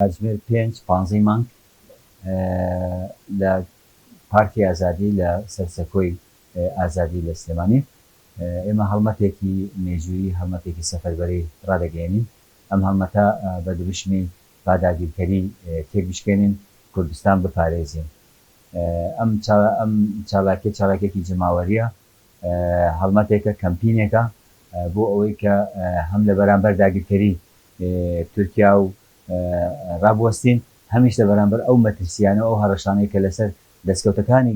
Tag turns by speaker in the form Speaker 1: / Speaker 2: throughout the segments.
Speaker 1: کاتژمێر 5-15 مانگ لە پارکی ئازادی لە سەرسەکۆی ئازادی لە سلێمانی ئێمە هەڵمەتێکی مێژوویی هەڵمەتێکی سەفەربەری ڕادەگەێنین. ئەم هەڵمەتە بە دووشمی باداگیرکەری تێک بشکێنین، کوردستان بپارێزین. ئەم چالاکێکی جەماوەریە، هەڵمەتێکە کەمپینێکە بۆ ئەوەی کە هەم لە بەرامبەر داگیرکەری تورکیا و ڕابوەستین، هەمیش لە بەرامبەر ئەو مەترسیانە ئەو هەڕەشانەی کە لەسەر دەستکەوتەکانی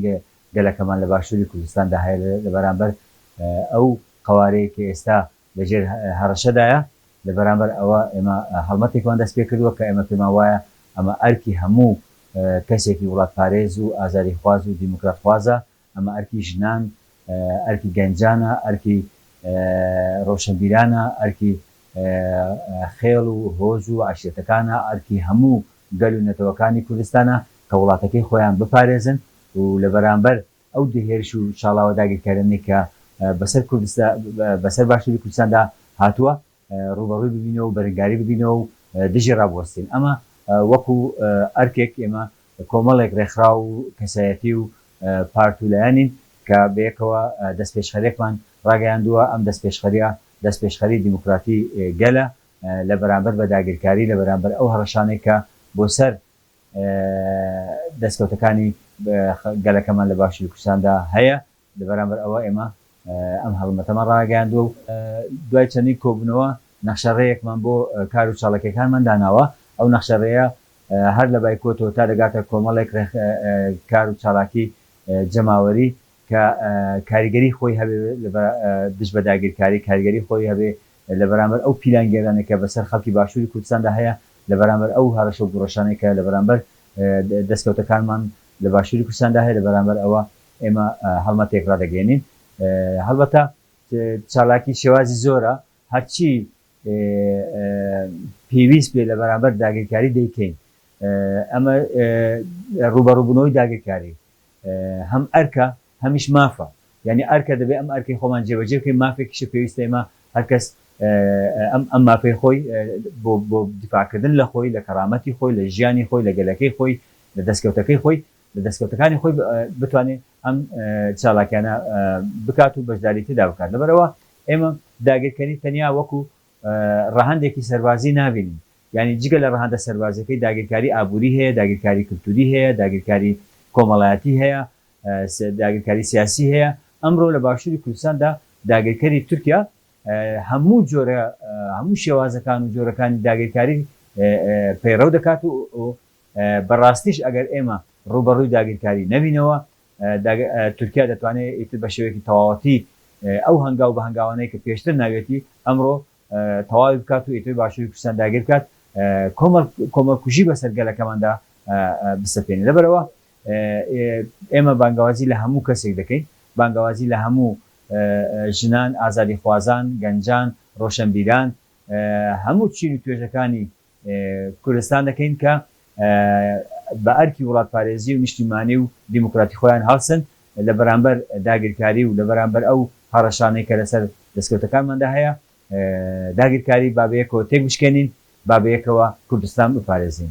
Speaker 1: گەلەکەمان لە باشووری کوردستاندا هەیە لە بەرامبەر ئەو قەوارەیە کە ئێستا لەژێر هەڕەشەدایە. لە بەرامبەر ئەوە ئێمە هەڵمەتێکمان دەست پێ کردووە کە ئێمە پێمان وایە ئەمە ئەرکی هەموو کەسێکی وڵات پارێز و ئازادی خواز و دیموکرات خوازە، ئەمە ئەرکی ژنان، ئەرکی گەنجانە، ئەرکی ڕۆشنبیرانە، ئەرکی خێڵ و هۆز و عشیرەتەکانە، ئەرکی هەموو گەل و نەتەوەکانی کوردستانە کە وڵاتەکەی خۆیان بپارێزن و لە بەرامبەر ئەو دهێرش و شاڵاوە داگیرکارانی کە بەسەر باشووری کوردستاندا هاتووە ڕوبەڕووی ببینەوە و بەرگاری ببینەوە و دژی ڕابوەستین. ئەمە وەکو ئەرکێک ئێمە کۆمەڵێک ڕێکخرا و کەسایەتی و پارتولایانین کە بەیەکەوە دەستپێشخەرێکمان ڕاگەیاندووە. ئەم دەستپێشخەری دیموکراتی گەلە لە بەرامبەر بە داگیرکاری، لە بەرامبەر ئەو هەڕەشانەی کە بۆ سەر دەستکەوتەکانی گەلەکەمان لە باشووری کوردستاندا هەیە. لە بەرامبەر ئەوە ئێمە ئەم هەڵمەتەمان ڕاگەیاندووە و دوای چەندین کۆبوونەوە نەخشەڕەیەکمان بۆ کار و چاڵەکیەکانمان داناوە. ئەو نەخشەڕەیە هەر لە بایکۆتەوە تا دەگاتە کۆمەڵێک کار و چالاکی جەماوەری کە کاریگەری خۆی هەبێ دژ بە داگیرکاری، کاریگەری خۆی هەبێ لە بەرامبەر ئەو پیلانگێرانێکە بەسەر خەڵکی باشووری کوردستاندا هەیە، لە بەرامبەر ئەو هەڕەشە و گڕۆشانێکە لە بەرامبەر دەستکەوتەکانمان لە باشووری کوردستاندا هەیە. لە بەرامبەر ئەوە ئێمە هەڵمەتێک ڕادەگەێنین. هەڵبەتە چالاکی شێوازی زۆرە، هەرچی پێویست بێ لە بەرامبەر داگیرکاری دەیکەین. ئەمە ڕوبەڕووبوونەوەی داگیرکاری هەم ئەرکە هەمیش مافە، یعنی ئەرکە دەبێت ئەم ئەرکەی خۆمان جێبەجێ بکەین، مافێکیشە پێویستە ئێمە هەرکەس ئەم مافەی خۆی بۆ دیفاعکردن لە خۆی، لە کەرامەتی خۆی، لە ژیانی خۆی، لە گەلەکەی خۆی، لە دەستکەوتەکەی خۆی، لە دەستکەوتەکانی خۆی بتوانێت ئەم چالاکیانە بکات و بەشداری تێدا بکات. لەبەرەوە ئێمە داگیرکاری تەنیا وەکو ڕەهەندێکی سەربازی نابینین، یعنی جگە لە ڕەهەندە سەربازەکەی داگیرکاری ئابووری هەیە، داگیرکاری کولتوری هەیە، داگیرکاری کۆمەڵایەتی هەیە، داگیرکاری سیاسی هەیە. ئەمڕۆ لە باشووری کوردستاندا داگیرکاری تورکیا هەموو جۆرە هەموو شێوازەکان و جۆرەکانی داگیرکاری پەیڕەو دەکات و بەڕاستیش ئەگەر ئێمە ڕوبەڕووی داگیرکاری نەبینەوە، تورکیا دەتوانێت ئیتر بە شێوەیەکی تەواوەتی ئەو هەنگاو بە هەنگاوانەی کە پێشتر ناوێتی ئەمڕۆ تەواوی بکات و ئیتر باشووری کوردستان داگیر بکات، کۆمەڵکوژی بەسەر گەلەکەماندا بسەپێنێت. لەبەرەوە ئێمە بانگەوازی لە هەموو کەسێک دەکەین، بانگەوازی لە هەموو ژنان، ئازادی خوازان، گەنجان، ڕۆشنبیران، هەموو چین و توێژەکانی کوردستان دەکەین کە بە ئەرکی وڵات پارێزی و نیشتیمانی و دیموکراتی خۆیان هەڵسن لە بەرامبەر داگیرکاری و لە بەرامبەر ئەو هەڕەشانەی کە لەسەر دەستکەوتەکانماندا هەیە. داگیرکاری بابەیەکەوە تێک بشکێنین، بابەیەکەوە کوردستان بپارێزین.